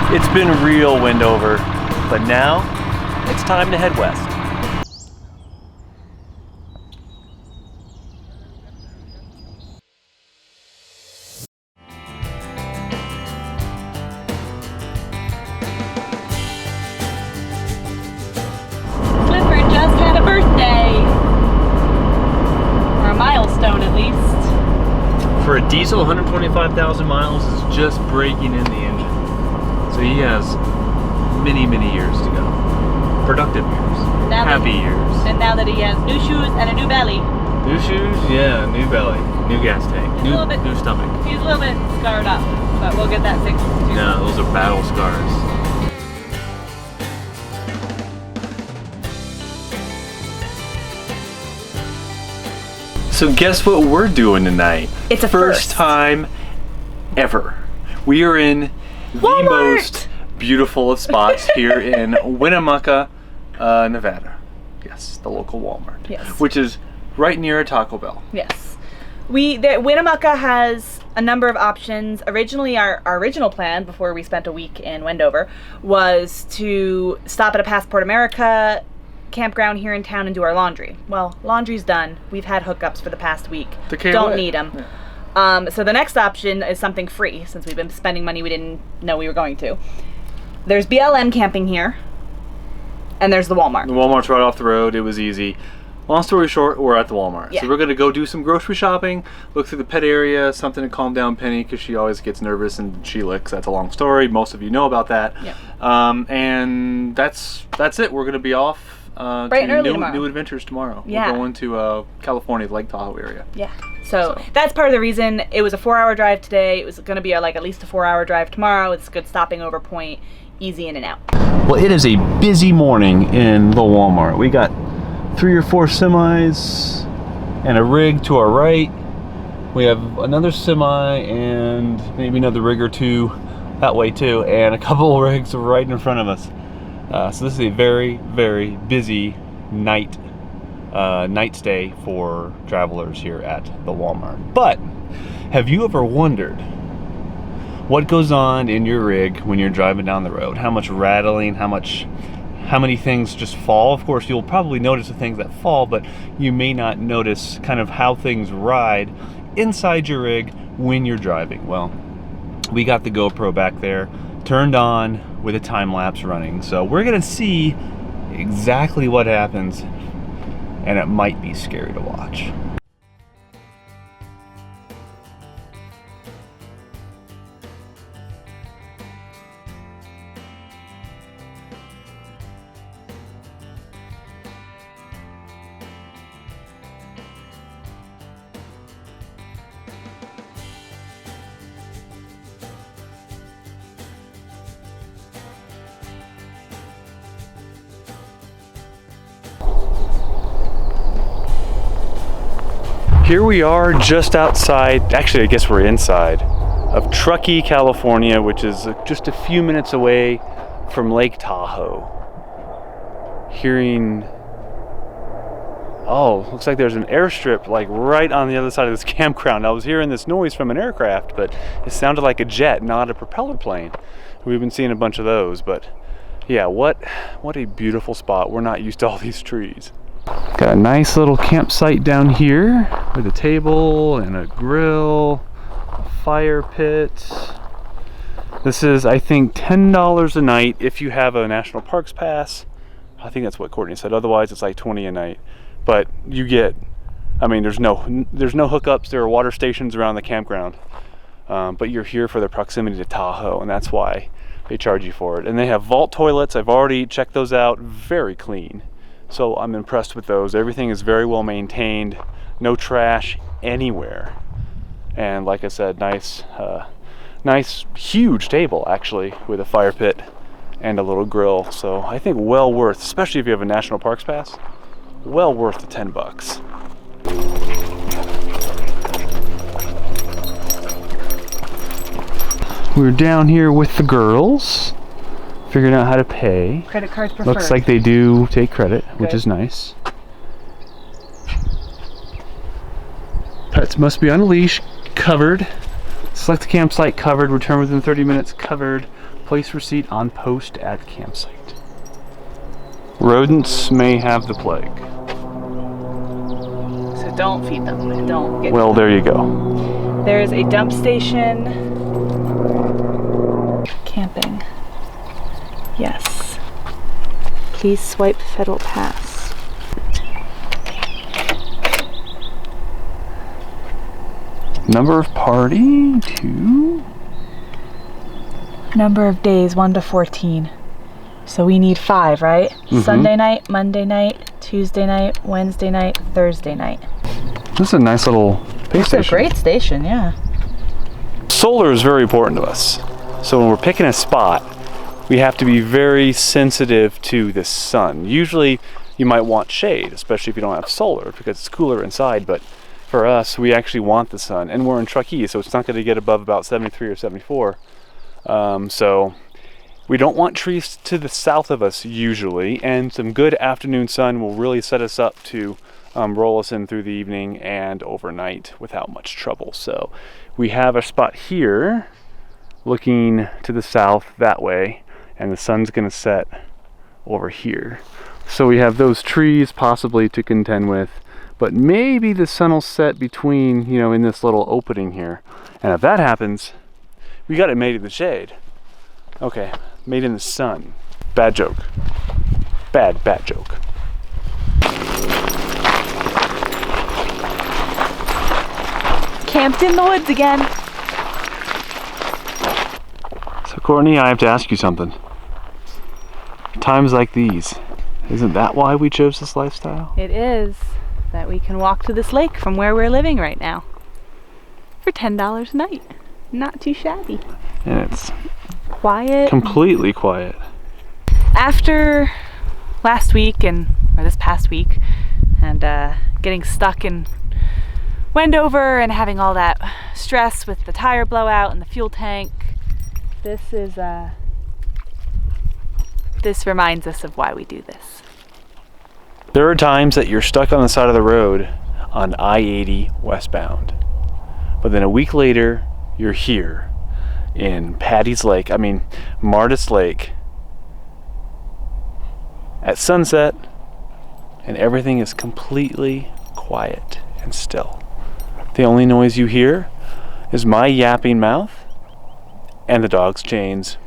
It's been real Wendover, but now it's time to head west. Clifford just had a birthday. Or a milestone at least. For a diesel, 125,000 miles is just breaking in the engine. So he has many, many years to go. Productive years. Happy years. And now that he has new shoes and a new belly. New shoes? Yeah, new belly. New gas tank. New stomach. He's a little bit scarred up, but we'll get that fixed too. No, those are battle scars. So guess what we're doing tonight? It's a first time ever. We are in Walmart. the most beautiful of spots here in Winnemucca, Nevada. Yes, the local Walmart. Yes. Which is right near a Taco Bell. Yes. Winnemucca has a number of options. Originally, our original plan before we spent a week in Wendover was to stop at a Passport America campground here in town and do our laundry. Well, laundry's done. We've had hookups for the past week. The KOA. Don't need them. Yeah. So the next option is something free, since we've been spending money we didn't know we were going to. There's BLM camping here, and there's the Walmart. The Walmart's right off the road. It was easy. Long story short, we're at the Walmart. Yeah. So we're going to go do some grocery shopping, look through the pet area, something to calm down Penny because she always gets nervous and she licks. That's a long story. Most of you know about that. Yeah. And that's it. We're going to be off Bright and early tomorrow. New adventures tomorrow. Yeah. We're going to California, the Lake Tahoe area. Yeah. So that's part of the reason. It was a 4-hour drive today. It was going to be at least a 4-hour drive tomorrow. It's a good stopping over point, easy in and out. Well, it is a busy morning in the Walmart. We got 3 or 4 semis and a rig to our right. We have another semi and maybe another rig or 2 that way too, and a couple of rigs right in front of us. So this is a very, very busy night stay for travelers here at the Walmart. But have you ever wondered what goes on in your rig when you're driving down the road? How much rattling, how many things just fall? Of course, you'll probably notice the things that fall, but you may not notice kind of how things ride inside your rig when you're driving. Well, we got the GoPro back there turned on with a time lapse running. So we're gonna see exactly what happens, and it might be scary to watch. Here we are just outside, actually I guess we're inside, of Truckee, California, which is just a few minutes away from Lake Tahoe. Hearing, oh, looks like there's an airstrip like right on the other side of this campground. I was hearing this noise from an aircraft, but it sounded like a jet, not a propeller plane. We've been seeing a bunch of those, but yeah, what a beautiful spot. We're not used to all these trees. Got a nice little campsite down here with a table and a grill, a fire pit. This is, I think, $10 a night if you have a National Parks Pass. I think that's what Courtney said. Otherwise, it's like $20 a night. But you get, I mean, there's no hookups. There are water stations around the campground. But you're here for the proximity to Tahoe, and that's why they charge you for it. And they have vault toilets. I've already checked those out. Very clean. So I'm impressed with those. Everything is very well maintained. No trash anywhere. And like I said, nice huge table actually with a fire pit and a little grill. So I think well worth, especially if you have a National Parks Pass, well worth the $10. We're down here with the girls, figuring out how to pay. Credit cards preferred. Looks like they do take credit, which is nice. Pets must be on a leash, covered. Select the campsite covered, return within 30 minutes covered, place receipt on post at campsite. Rodents may have the plague. So don't feed them. Don't get Well, there you go. There's a dump station. Camping. Yes. Please swipe Federal Pass. Number of party, 2. Number of days, 1 to 14. So we need 5, right? Mm-hmm. Sunday night, Monday night, Tuesday night, Wednesday night, Thursday night. This is a nice little base station. It's a great station, yeah. Solar is very important to us. So when we're picking a spot, we have to be very sensitive to the sun. Usually you might want shade, especially if you don't have solar, because it's cooler inside, but for us, we actually want the sun. And we're in Truckee, so it's not gonna get above about 73 or 74. So we don't want trees to the south of us usually, and some good afternoon sun will really set us up to roll us in through the evening and overnight without much trouble. So we have a spot here looking to the south that way, and the sun's gonna set over here. So we have those trees possibly to contend with, but maybe the sun will set between, you know, in this little opening here. And if that happens, we got it made in the shade. Okay, made in the sun. Bad joke. Bad joke. Camped in the woods again. So Courtney, I have to ask you something. Times like these, isn't that why we chose this lifestyle? It is that we can walk to this lake from where we're living right now for $10 a night. Not too shabby. And it's Quiet. completely quiet. After last week or this past week, and getting stuck in Wendover and having all that stress with the tire blowout and the fuel tank, this reminds us of why we do this. There are times that you're stuck on the side of the road on I-80 westbound, but then a week later you're here in Martis Lake at sunset, and everything is completely quiet and still. The only noise you hear is my yapping mouth and the dog's chains